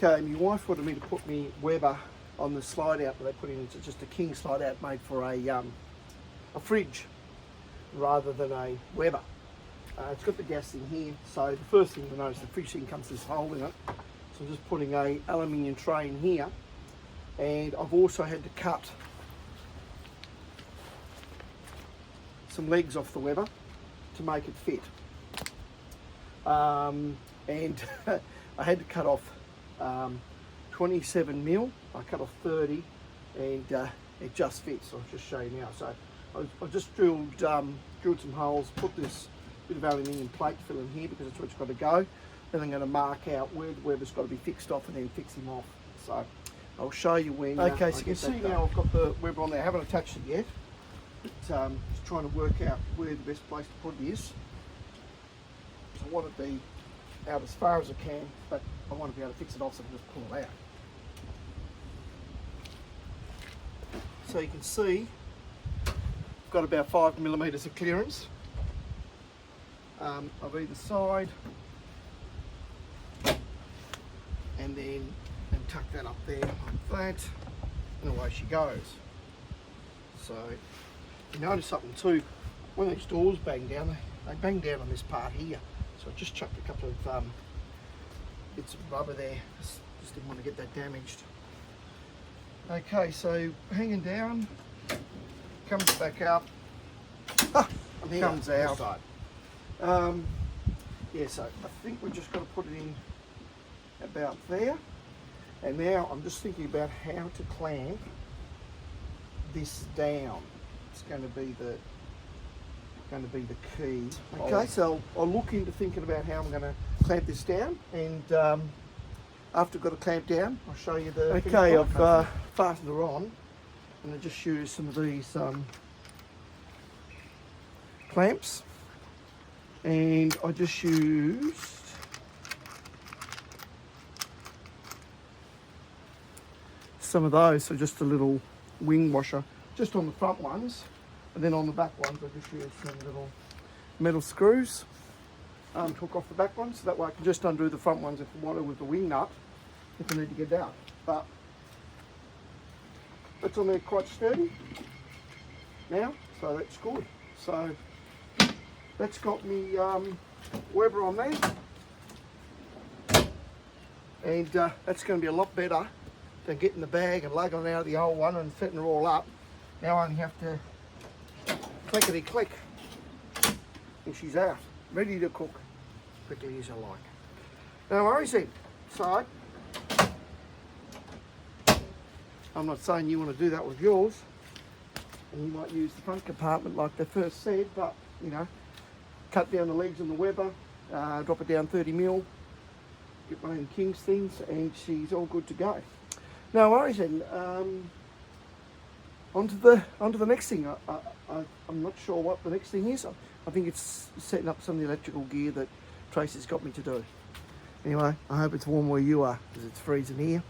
Okay, my wife wanted me to put me Weber on the slide out that they put in. It's just a king slide out made for a fridge rather than a Weber. It's got the gas in here, so the first thing to notice, the fridge thing comes with this hole in it. So I'm just putting a aluminium tray in here, and I've also had to cut some legs off the Weber to make it fit. And I had to cut off 27 mil. I cut off 30, and it just fits. I'll just show you now. So I just drilled some holes, put this bit of aluminium plate fill in here because that's where it's got to go. Then I'm going to mark out where the Weber's got to be fixed off and then fix him off. So I'll show you when. Okay, so you can see now I've got the Weber on there. I haven't attached it yet, but just trying to work out where the best place to put it is. So I want it to be out as far as I can, but I want to be able to fix it off so I can just pull it out. So you can see I've got about 5 millimeters of clearance of either side, and then tuck that up there like that, and away she goes. So you notice something too, when these doors bang down, they bang down on this part here. So I just chucked a couple of bits of rubber there, just didn't want to get that damaged. Okay, so hanging down, comes back up, comes out. Yeah, so I think we've just got to put it in about there. And now I'm just thinking about how to clamp this down. It's going to be the key. Okay, so I'll look into thinking about how I'm going to clamp this down, and after I've got it clamped down, I'll show you the. Okay, I've fastened her on, and I just use some of these clamps, and I just used some of those, so just a little wing washer just on the front ones, and then on the back ones I just use some little metal screws to hook off the back ones, so that way I can just undo the front ones if I want to with the wing nut if I need to get it out. But that's on there quite sturdy now, so that's good. So that's got me Weber on there, and that's going to be a lot better than getting the bag and lugging it out of the old one and setting her all up. Now I only have to clickety click and she's out, ready to cook quickly as I like. No worries then. So I'm not saying you want to do that with yours, and you might use the front compartment like they first said, but you know, cut down the legs on the Weber, drop it down 30 mil, get one of them King's things, and she's all good to go. No worries then. On to the next thing. I'm not sure what the next thing is. I think it's setting up some of the electrical gear that Tracy's got me to do. Anyway, I hope it's warm where you are, because it's freezing here.